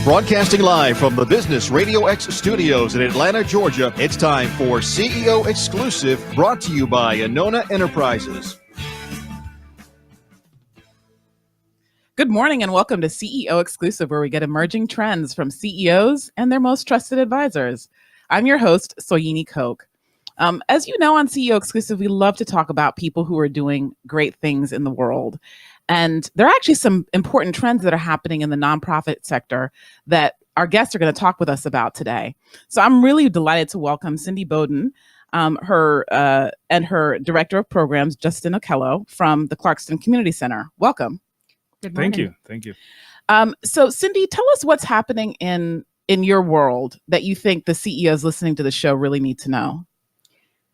Broadcasting live from the Business Radio X studios in Atlanta, Georgia, it's time for CEO Exclusive, brought to you by Anona Enterprises. Good morning and welcome to CEO Exclusive, where we get emerging trends from CEOs and their most trusted advisors. I'm your host, Soyini Koch. As you know, on CEO Exclusive, we love to talk about people who are doing great things in the world. And there are actually some important trends that are happening in the nonprofit sector that our guests are going to talk with us about today. So I'm really delighted to welcome Cindy Bowden, and her Director of Programs, Justin Okello, from the Clarkston Community Center. Welcome. Good morning. Thank you. So Cindy, tell us what's happening in your world that you think the CEOs listening to the show really need to know.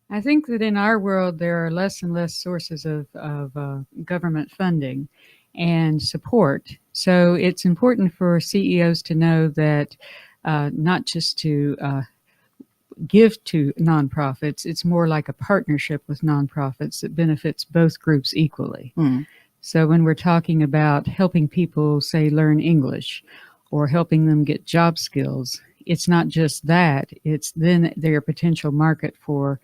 I think that in our world, there are less and less sources of government funding and support. So it's important for CEOs to know that not just to give to nonprofits, it's more like a partnership with nonprofits that benefits both groups equally. So when we're talking about helping people, say, learn English or helping them get job skills, it's not just that, it's then their potential market for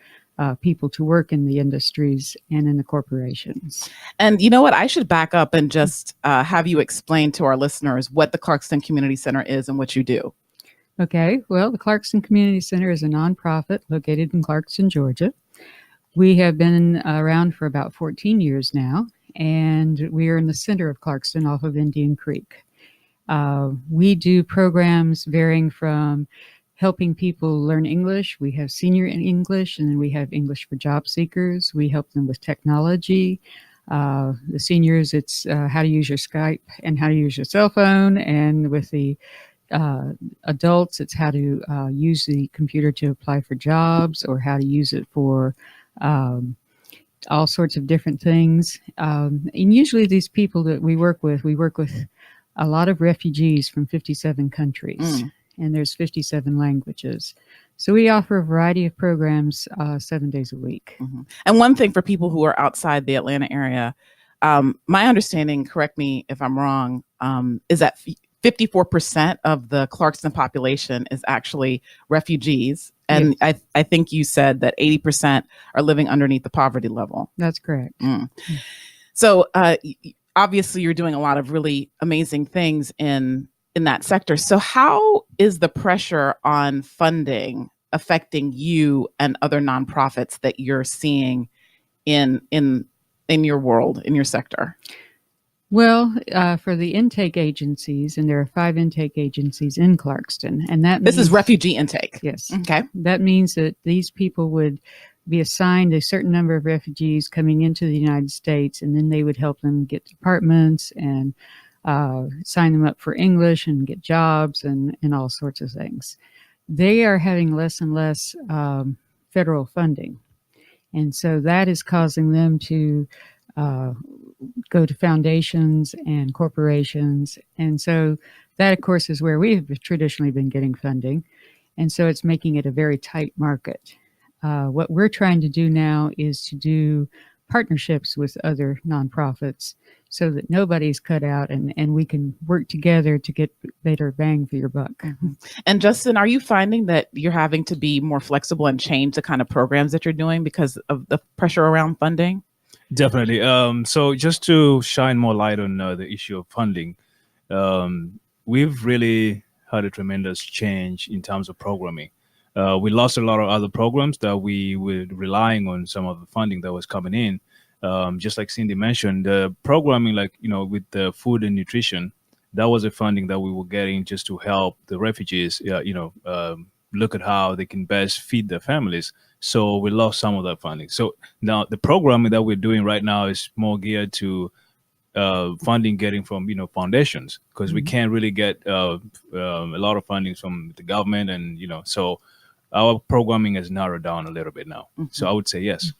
people to work in the industries and in the corporations. And you know what? I should back up and just have you explain to our listeners what the Clarkston Community Center is and what you do. Okay. Well, the Clarkston Community Center is a nonprofit located in Clarkston, Georgia. We have been around for about 14 years now, and we are in the center of Clarkston off of Indian Creek. We do programs varying from helping people learn English. We have senior in English, and then we have English for job seekers. We help them with technology. The seniors, it's how to use your Skype and how to use your cell phone. And with the adults, it's how to use the computer to apply for jobs or how to use it for all sorts of different things. And usually these people that we work with a lot of refugees from 57 countries. And there's 57 languages. So we offer a variety of programs 7 days a week. And one thing for people who are outside the Atlanta area, my understanding, correct me if I'm wrong, is that 54% of the Clarkston population is actually refugees. And yes. I think you said that 80% are living underneath the poverty level. That's correct. So obviously you're doing a lot of really amazing things in that sector. So how is the pressure on funding affecting you and other nonprofits that you're seeing in your world, in your sector? Well, for the intake agencies, and there are 5 intake agencies in Clarkston, and that this is refugee intake. Yes. Okay. That means that these people would be assigned a certain number of refugees coming into the United States, and then they would help them get apartments and sign them up for English and get jobs and all sorts of things. They are having less and less federal funding. And so that is causing them to go to foundations and corporations. And so that, of course, is where we have traditionally been getting funding. And so it's making it a very tight market. What we're trying to do now is to do partnerships with other nonprofits so that nobody's cut out and we can work together to get better bang for your buck. And Justin, are you finding that you're having to be more flexible and change the kind of programs that you're doing because of the pressure around funding? Definitely. So just to shine more light on the issue of funding, we've really had a tremendous change in terms of programming. We lost a lot of other programs that we were relying on some of the funding that was coming in. Just like Cindy mentioned, the programming, like, with the food and nutrition, that was a funding that we were getting just to help the refugees, look at how they can best feed their families. So we lost some of that funding. So now the programming that we're doing right now is more geared to funding getting from, foundations, because we can't really get a lot of funding from the government. And, so our programming has narrowed down a little bit now. So I would say yes.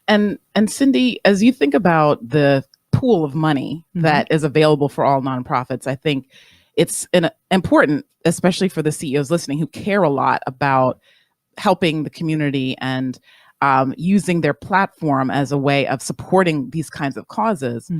And Cindy, as you think about the pool of money that is available for all nonprofits, I think it's important, especially for the CEOs listening who care a lot about helping the community and using their platform as a way of supporting these kinds of causes.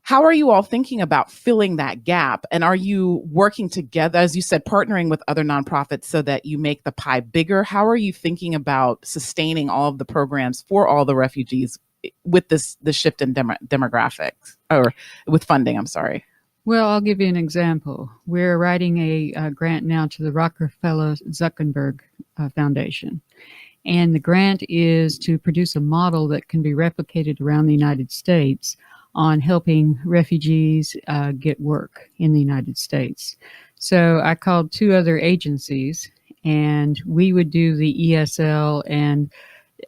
How are you all thinking about filling that gap? And are you working together, as you said, partnering with other nonprofits so that you make the pie bigger? How are you thinking about sustaining all of the programs for all the refugees with the shift in demographics, or with funding? I'm sorry. Well, I'll give you an example. We're writing a grant now to the Rockefeller Zuckerberg Foundation. And the grant is to produce a model that can be replicated around the United States on helping refugees get work in the United States. So I called two other agencies, and we would do the ESL and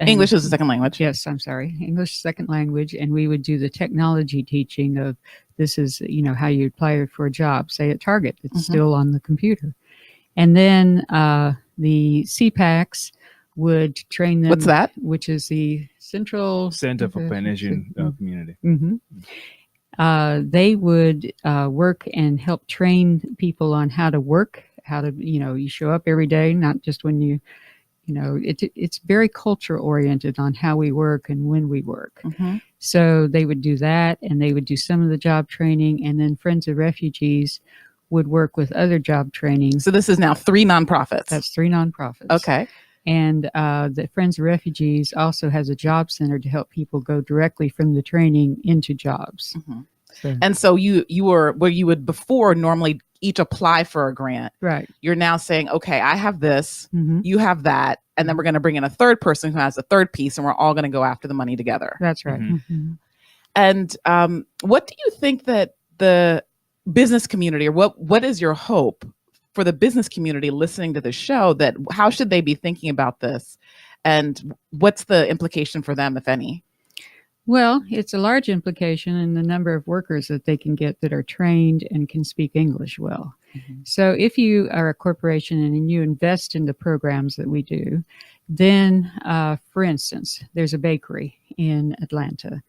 English is a second language. Yes, I'm sorry. English second language. And we would do the technology teaching of this is, how you apply for a job, say at Target. It's still on the computer. And then the CPACs would train them. What's that? Which is the Center for Pan-Asian Community. They would work and help train people on how to work, how to, you show up every day, not just when it's very culture oriented on how we work and when we work. So they would do that, and they would do some of the job training, and then Friends of Refugees would work with other job training. So this is now 3 nonprofits. That's 3 nonprofits. Okay. And the Friends of Refugees also has a job center to help people go directly from the training into jobs. And so you were where you would before normally each apply for a grant. Right. You're now saying, okay, I have this, you have that, and then we're going to bring in a third person who has a third piece, and we're all going to go after the money together. That's right. And what do you think that the business community, or what is your hope for the business community listening to the show, that how should they be thinking about this, and what's the implication for them, if any? Well, it's a large implication in the number of workers that they can get that are trained and can speak English well. So if you are a corporation and you invest in the programs that we do, then, for instance, there's a bakery in Atlanta,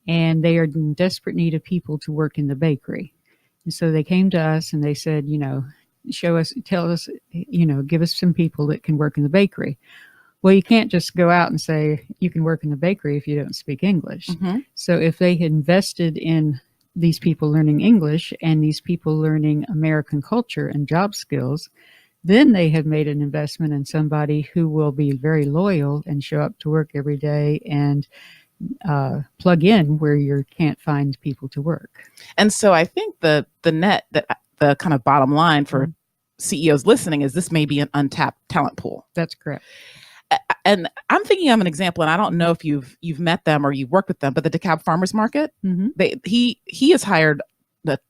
and they are in desperate need of people to work in the bakery. And so they came to us and they said, tell us, give us some people that can work in the bakery. Well, you can't just go out and say you can work in the bakery if you don't speak English. So if they had invested in these people learning English and these people learning American culture and job skills, then they have made an investment in somebody who will be very loyal and show up to work every day and plug in where you can't find people to work. And so I think the kind of bottom line for CEOs listening is this may be an untapped talent pool. That's correct. And I'm thinking of an example, and I don't know if you've met them or you've worked with them, but the DeKalb Farmers Market, he has hired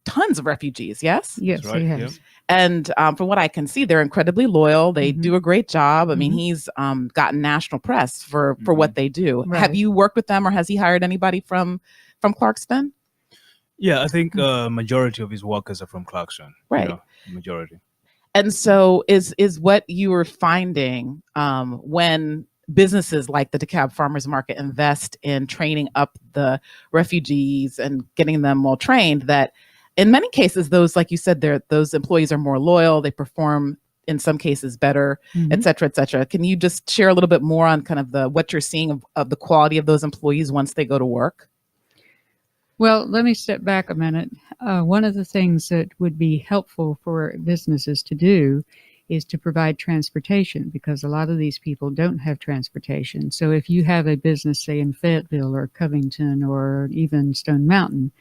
tons of refugees. Yes. Yes, That's right. he has. And from what I can see, they're incredibly loyal. They do a great job. I mean, he's gotten national press for what they do. Right. Have you worked with them, or has he hired anybody from Clarkston? Yeah, I think majority of his workers are from Clarkston. Right. Majority. And so is what you were finding when businesses like the DeKalb Farmers Market invest in training up the refugees and getting them well trained, that in many cases, those, like you said, those employees are more loyal, they perform in some cases better, et cetera, et cetera. Can you just share a little bit more on kind of what you're seeing of the quality of those employees once they go to work? Well, let me step back a minute. One of the things that would be helpful for businesses to do is to provide transportation, because a lot of these people don't have transportation. So if you have a business, say in Fayetteville or Covington or even Stone Mountain,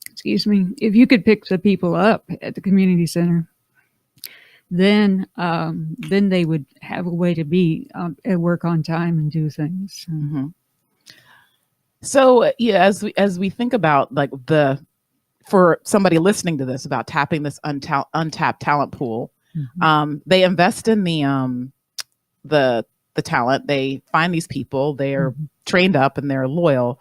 excuse me, if you could pick the people up at the community center, then they would have a way to be at work on time and do things. So yeah, as we think about like for somebody listening to this about tapping this untapped talent pool, they invest in the talent. They find these people. They are trained up and they're loyal.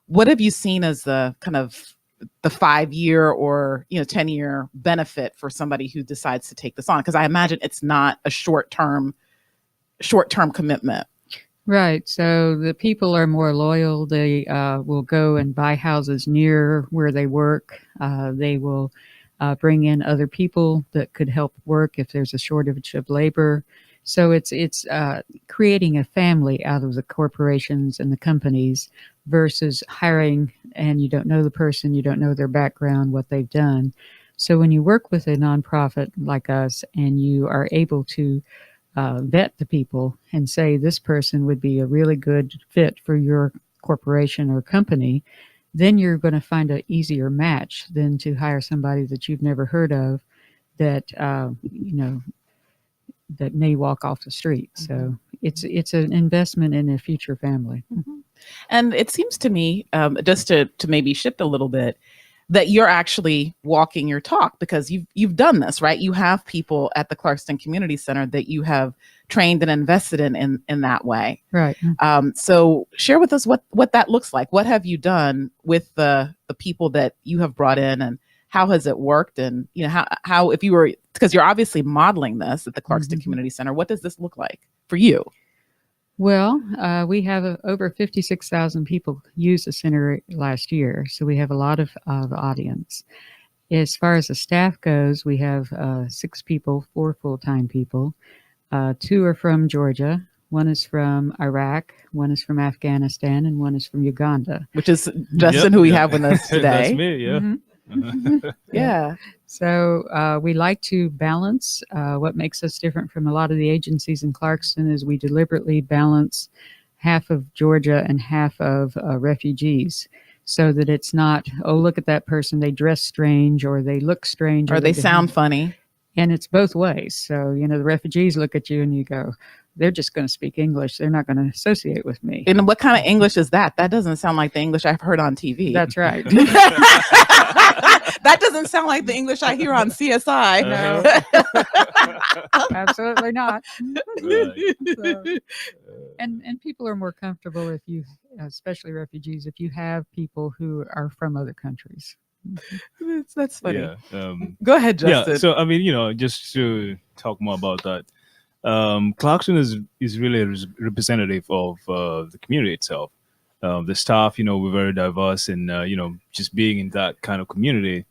What have you seen as the kind of the 5-year or 10-year benefit for somebody who decides to take this on? Because I imagine it's not a short-term commitment. Right. So the people are more loyal. They will go and buy houses near where they work. They will bring in other people that could help work if there's a shortage of labor. So it's creating a family out of the corporations and the companies versus hiring and you don't know the person, you don't know their background, what they've done. So when you work with a nonprofit like us and you are able to vet the people and say this person would be a really good fit for your corporation or company, then you're going to find an easier match than to hire somebody that you've never heard of that that may walk off the street. So it's an investment in a future family. Mm-hmm. And it seems to me, just to maybe shift a little bit, that you're actually walking your talk because you've done this, right? You have people at the Clarkston Community Center that you have trained and invested in that way. Right. So share with us what that looks like. What have you done with the people that you have brought in, and how has it worked? And how if you were, because you're obviously modeling this at the Clarkston Community Center, what does this look like for you? Well, we have over 56,000 people use the center last year, so we have a lot of audience. As far as the staff goes, we have 6 people, 4 full-time people. 2 are from Georgia. 1 is from Iraq, 1 is from Afghanistan, and 1 is from Uganda. Which is Justin, who we have with us today. That's me, yeah. Yeah. So we like to balance. What makes us different from a lot of the agencies in Clarkston is we deliberately balance half of Georgia and half of refugees, so that it's not, oh, look at that person, they dress strange or they look strange. Or they sound funny. And it's both ways. So, the refugees look at you and you go, they're just going to speak English. They're not going to associate with me. And what kind of English is that? That doesn't sound like the English I've heard on TV. That's right. That doesn't sound like the English I hear on CSI. No, absolutely not. So, and people are more comfortable if you, especially refugees, if you have people who are from other countries. That's funny. Yeah. Go ahead, Justin. Yeah. So I mean, just to talk more about that, Clarkston is really representative of the community itself. The staff, we're very diverse, and just being in that kind of community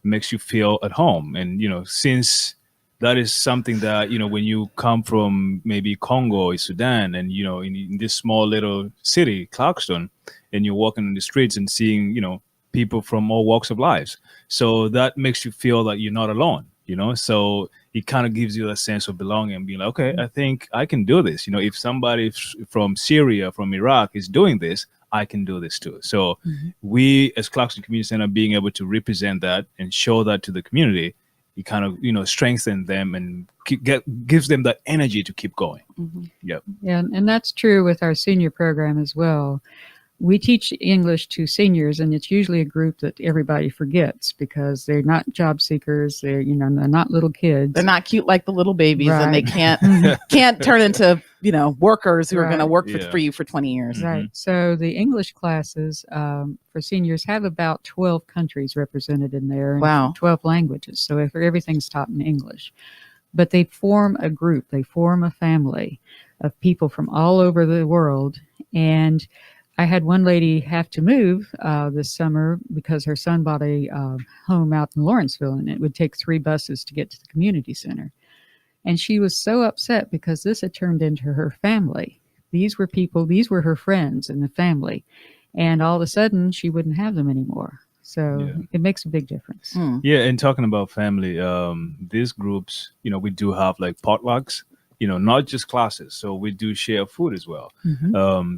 makes you feel at home. And since that is something that when you come from maybe Congo or Sudan, and in this small little city, Clarkston, and you're walking in the streets and seeing people from all walks of lives, so that makes you feel that you're not alone. So it kind of gives you a sense of belonging and being like, okay, I think I can do this. If somebody from Syria, from Iraq is doing this, I can do this too. So we, as Clarkston Community Center, being able to represent that and show that to the community, it kind of, strengthen them and gives them that energy to keep going. Yeah, and that's true with our senior program as well. We teach English to seniors, and it's usually a group that everybody forgets because they're not job seekers. They're, they're not little kids. They're not cute like the little babies, Right. and they can't turn into, workers who are going to work Yeah. for you for 20 years. Right. So the English classes for seniors have about 12 countries represented in there. And Wow. 12 languages. So if everything's taught in English. But they form a group. They form a family of people from all over the world. And I had one lady have to move this summer because her son bought a home out in Lawrenceville, and it would take 3 buses to get to the community center. And she was so upset because this had turned into her family. These were her friends and the family. And all of a sudden, she wouldn't have them anymore. So it makes a big difference. Yeah, and talking about family, these groups, we do have like potlucks, not just classes. So we do share food as well.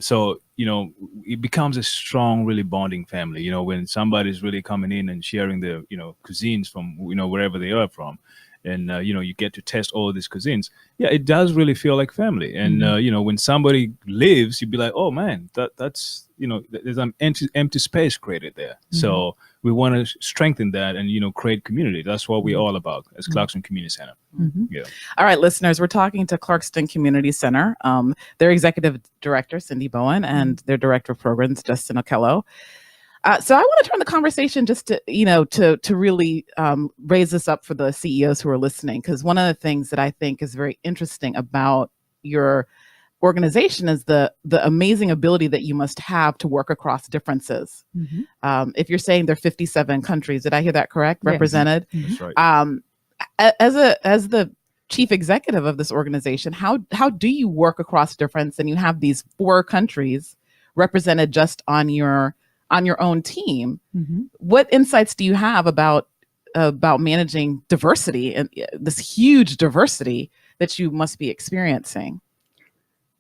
So, it becomes a strong, really bonding family, when somebody's really coming in and sharing their, cuisines from, wherever they are from. And, you get to test all of these cuisines. Yeah, it does really feel like family. And, when somebody leaves, you'd be like, oh, man, that's, there's an empty space created there. So we want to strengthen that and, create community. That's what we're all about as Clarkston Community Center. Yeah. All right, listeners, we're talking to Clarkston Community Center, their executive director, Cindy Bowen, and their director of programs, Justin Okello. So I want to turn the conversation just to, to really raise this up for the CEOs who are listening, because one of the things that I think is very interesting about your organization is the amazing ability that you must have to work across differences. If you're saying there are 57 countries, did I hear that correct? Yes. Represented. That's right. As the chief executive of this organization, how do you work across difference, and you have these 4 countries represented just on your own team? Mm-hmm. What insights do you have about managing diversity and this huge diversity that you must be experiencing?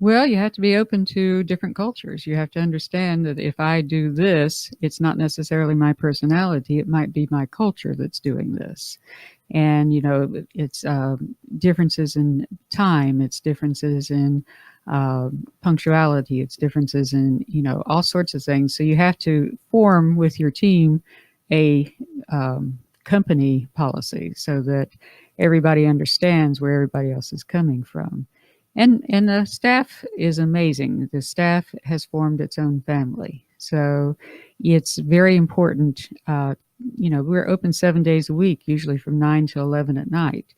Well, you have to be open to different cultures. You have to understand that if I do this, it's not necessarily my personality. It might be my culture that's doing this. And, it's differences in time. It's differences in punctuality. It's differences in, all sorts of things. So you have to form with your team a company policy so that everybody understands where everybody else is coming from. And the staff is amazing. The staff has formed its own family. So it's very important. We're open 7 days a week, usually from 9 to 11 at night.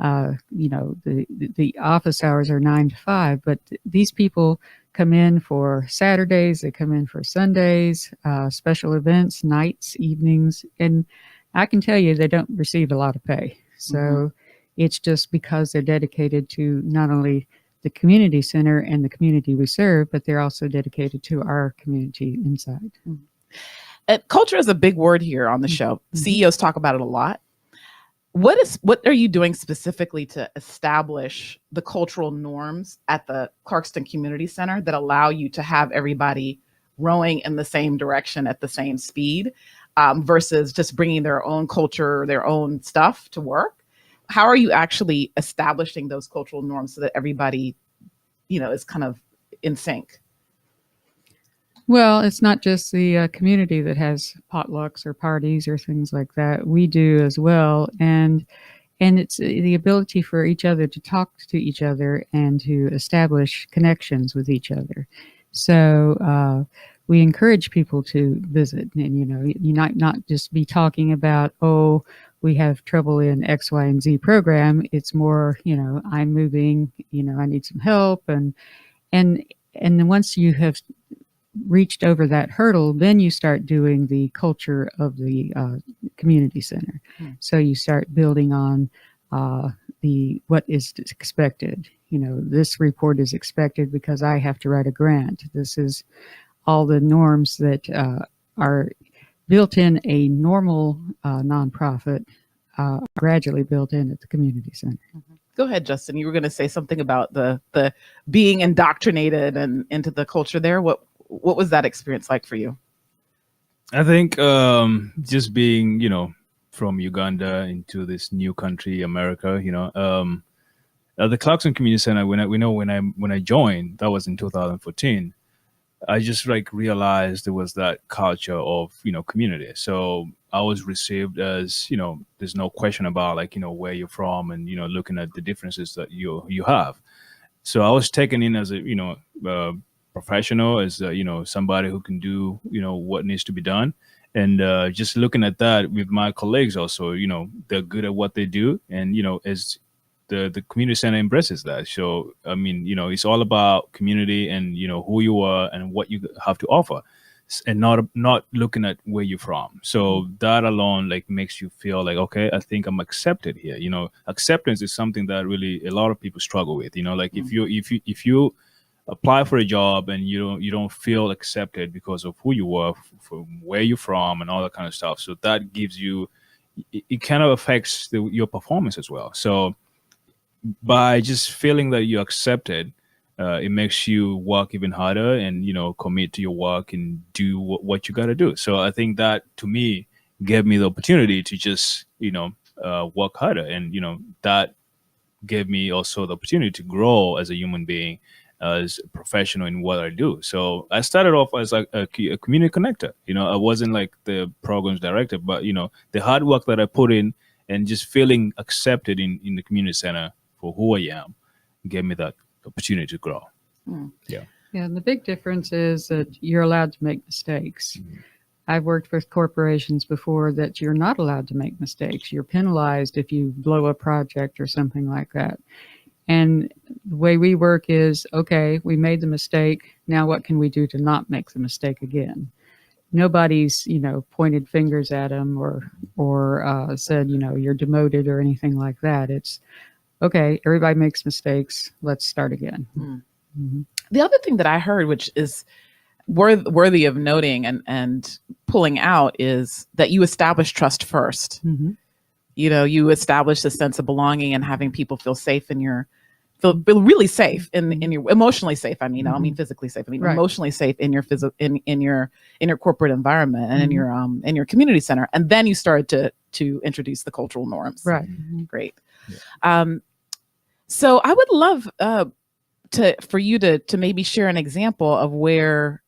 The office hours are 9 to 5, but these people come in for Saturdays, they come in for Sundays, special events, nights, evenings, and I can tell you they don't receive a lot of pay. So it's just because they're dedicated to not only the community center and the community we serve, but they're also dedicated to our community inside. Culture is a big word here on the show. CEOs talk about it a lot. What are you doing specifically to establish the cultural norms at the Clarkston Community Center that allow you to have everybody rowing in the same direction at the same speed, versus just bringing their own culture, their own stuff to work? How are you actually establishing those cultural norms so that everybody, is kind of in sync? Well, it's not just the community that has potlucks or parties or things like that. We do as well, and it's the ability for each other to talk to each other and to establish connections with each other. So we encourage people to visit, and you not just be talking about, oh, we have trouble in X, Y, and Z program. It's more, I'm moving, I need some help, and then once you have reached over that hurdle, then you start doing the culture of the community center. So you start building on what is expected. This report is expected because I have to write a grant. This is all the norms that are built in a normal nonprofit, gradually built in at the community center. Go ahead, Justin. You were going to say something about the being indoctrinated and into the culture there. What was that experience like for you? I think just being, from Uganda into this new country, America, the Clarkston Community Center, when I joined, that was in 2014. I just realized there was that culture of, community. So I was received as, there's no question about where you're from and, looking at the differences that you have. So I was taken in as a, professional, as somebody who can do what needs to be done, and just looking at that with my colleagues also, they're good at what they do, and as the community center embraces that. So I mean, it's all about community and who you are and what you have to offer, and not looking at where you're from. So that alone makes you feel like, okay, I think I'm accepted here. Acceptance is something that really a lot of people struggle with. If you apply for a job and you don't feel accepted because of who you are, from where you're from, and all that kind of stuff. So that gives you, it kind of affects your performance as well. So by just feeling that you're accepted, it makes you work even harder and commit to your work and do what you got to do. So I think that, to me, gave me the opportunity to just work harder, and that gave me also the opportunity to grow as a human being, as a professional in what I do. So I started off as a community connector. I wasn't the programs director, but the hard work that I put in and just feeling accepted in the community center for who I am gave me that opportunity to grow. Yeah, and the big difference is that you're allowed to make mistakes. I've worked with corporations before that you're not allowed to make mistakes. You're penalized if you blow a project or something like that. And the way we work is, okay, we made the mistake. Now what can we do to not make the mistake again? Nobody's, pointed fingers at them or said, you're demoted or anything like that. It's, okay, everybody makes mistakes. Let's start again. Mhm. The other thing that I heard, which is worthy of noting and pulling out, is that you establish trust first. Mhm. You establish a sense of belonging and having people feel safe in your feel really safe in your emotionally safe. I mean, I don't mean physically safe. I mean Right. emotionally safe in your in your corporate environment and Mhm. in your community center. And then you started to introduce the cultural norms. Right. Great. Yeah. So I would love for you to maybe share an example of where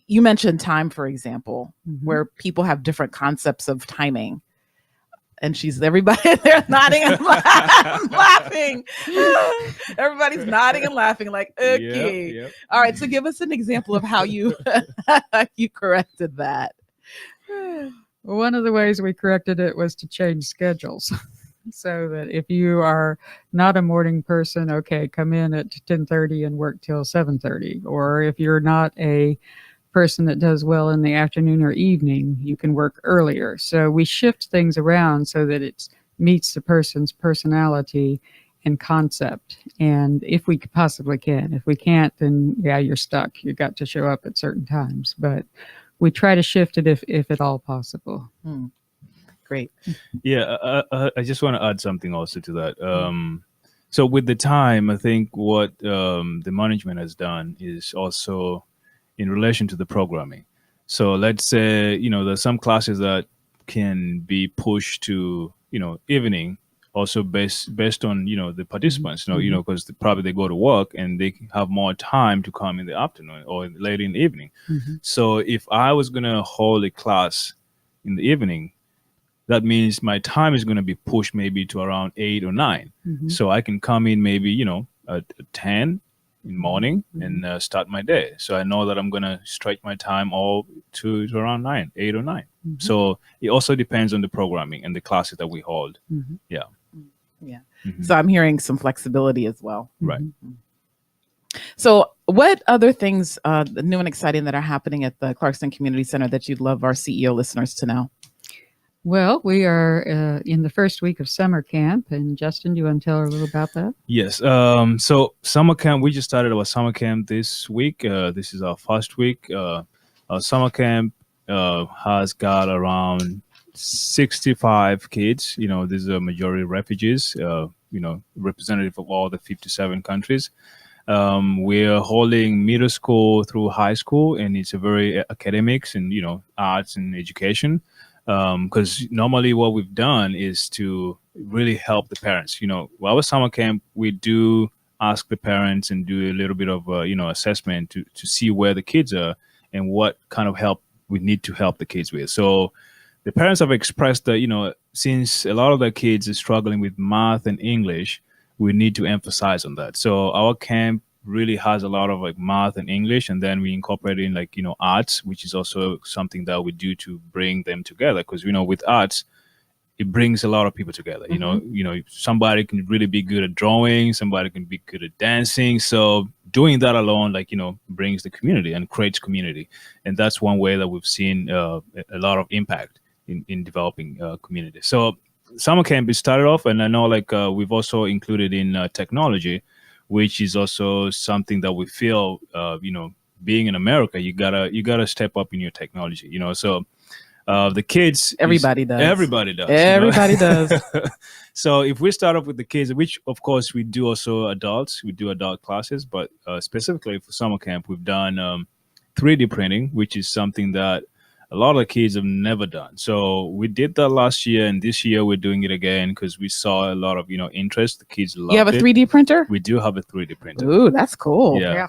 you mentioned time, for example, Mhm. where people have different concepts of timing. And everybody they're nodding and laughing. Everybody's nodding and laughing like, okay. Yep. All right. So give us an example of how you you corrected that. Well, one of the ways we corrected it was to change schedules. So that if you are not a morning person, okay, come in at 10:30 and work till 7:30. Or if you're not a person that does well in the afternoon or evening, you can work earlier. So we shift things around so that it meets the person's personality and concept. And if we possibly can, if we can't, then yeah, you're stuck. You got to show up at certain times. But we try to shift it if at all possible. Great. Yeah, I just want to add something also to that. So with the time, I think what the management has done is also in relation to the programming. So let's say, there's some classes that can be pushed to, evening, also based on, the participants, because probably they go to work and they have more time to come in the afternoon or late in the evening. So if I was going to hold a class in the evening, that means my time is going to be pushed maybe to around 8 or 9. So I can come in maybe, at 10 in the morning and start my day. So I know that I'm going to stretch my time all to around 8 or 9. So it also depends on the programming and the classes that we hold. Yeah. Yeah. So I'm hearing some flexibility as well. Right. So what other things new and exciting that are happening at the Clarkston Community Center that you'd love our CEO listeners to know? Well, we are in the first week of summer camp. And Justin, do you want to tell her a little about that? Yes. So summer camp, we just started our summer camp this week. This is our first week. Our summer camp has got around 65 kids. These are majority refugees, representative of all the 57 countries. We're holding middle school through high school, and it's a very academics and, arts and education. Because normally what we've done is to really help the parents. While our summer camp, we do ask the parents and do a little bit of, assessment to see where the kids are and what kind of help we need to help the kids with. So the parents have expressed that, since a lot of the kids are struggling with math and English, we need to emphasize on that. So our camp really has a lot of math and English, and then we incorporate in arts, which is also something that we do to bring them together, because with arts it brings a lot of people together. Somebody can really be good at drawing, somebody can be good at dancing, so doing that alone brings the community and creates community, and that's one way that we've seen a lot of impact in developing community. So summer camp is started off, and I know we've also included in technology, which is also something that we feel, being in America, you gotta step up in your technology, So the kids, Everybody does. Everybody does. Everybody does. So if we start off with the kids, which of course we do also adults, we do adult classes, but specifically for summer camp, we've done 3D printing, which is something that a lot of the kids have never done. So we did that last year, and this year we're doing it again because we saw a lot of interest. The kids loved it. You have a 3D printer? We do have a 3D printer. Ooh, that's cool. Yeah.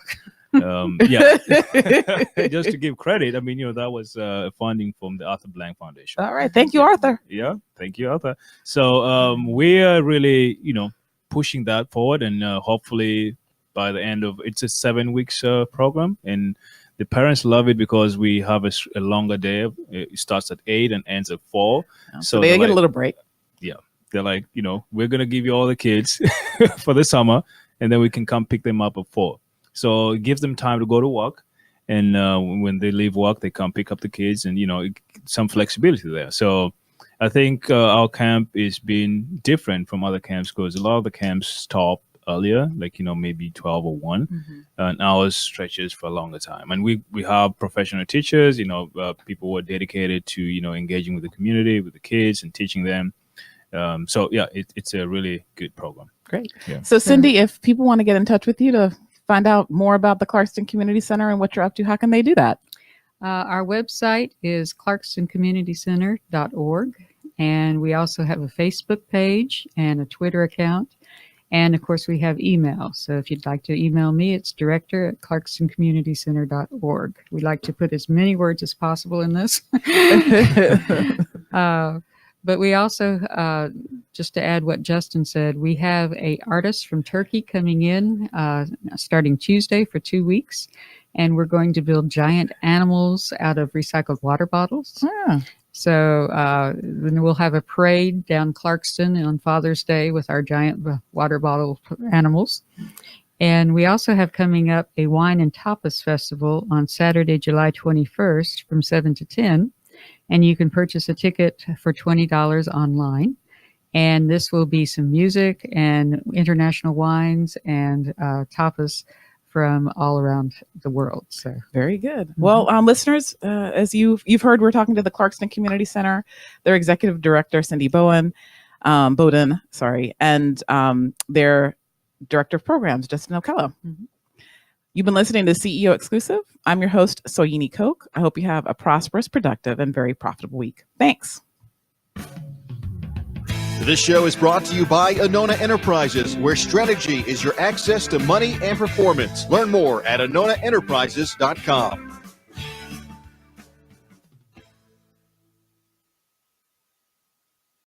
Just to give credit, that was funding from the Arthur Blank Foundation. All right. Thank you, Arthur. Yeah. Thank you, Arthur. So we are really, pushing that forward, and hopefully by the end of it's a 7 weeks program, and the parents love it because we have a longer day. It starts at 8 and ends at 4. So they get a little break. Yeah. They're like, we're going to give you all the kids for the summer, and then we can come pick them up at 4. So it gives them time to go to work. And when they leave work, they come pick up the kids, and, some flexibility there. So I think our camp is being different from other camps because a lot of the camps stop earlier, like, maybe 12 or 1, and ours stretches for a longer time. And we have professional teachers, people who are dedicated to, engaging with the community, with the kids and teaching them. So yeah, it's a really good program. Great. Yeah. So Cindy, if people want to get in touch with you to find out more about the Clarkston Community Center and what you're up to, how can they do that? Our website is clarkstoncommunitycenter.org, and we also have a Facebook page and a Twitter account. And of course, we have email. So if you'd like to email me, it's director@clarkstoncommunitycenter.org. We like to put as many words as possible in this. But we also, just to add what Justin said, we have an artist from Turkey coming in starting Tuesday for 2 weeks. And we're going to build giant animals out of recycled water bottles. Ah. So then we'll have a parade down Clarkston on Father's Day with our giant water bottle animals. And we also have coming up a wine and tapas festival on Saturday, July 21st from 7 to 10. And you can purchase a ticket for $20 online. And this will be some music and international wines and tapas from all around the world. So very good. Well, listeners, as you've heard, we're talking to the Clarkston Community Center, their executive director, Cindy Bowden, and their director of programs, Justin Okello. You've been listening to CEO Exclusive. I'm your host, Soyini Koch. I hope you have a prosperous, productive, and very profitable week. Thanks. This show is brought to you by Anona Enterprises, where strategy is your access to money and performance. Learn more at AnonaEnterprises.com.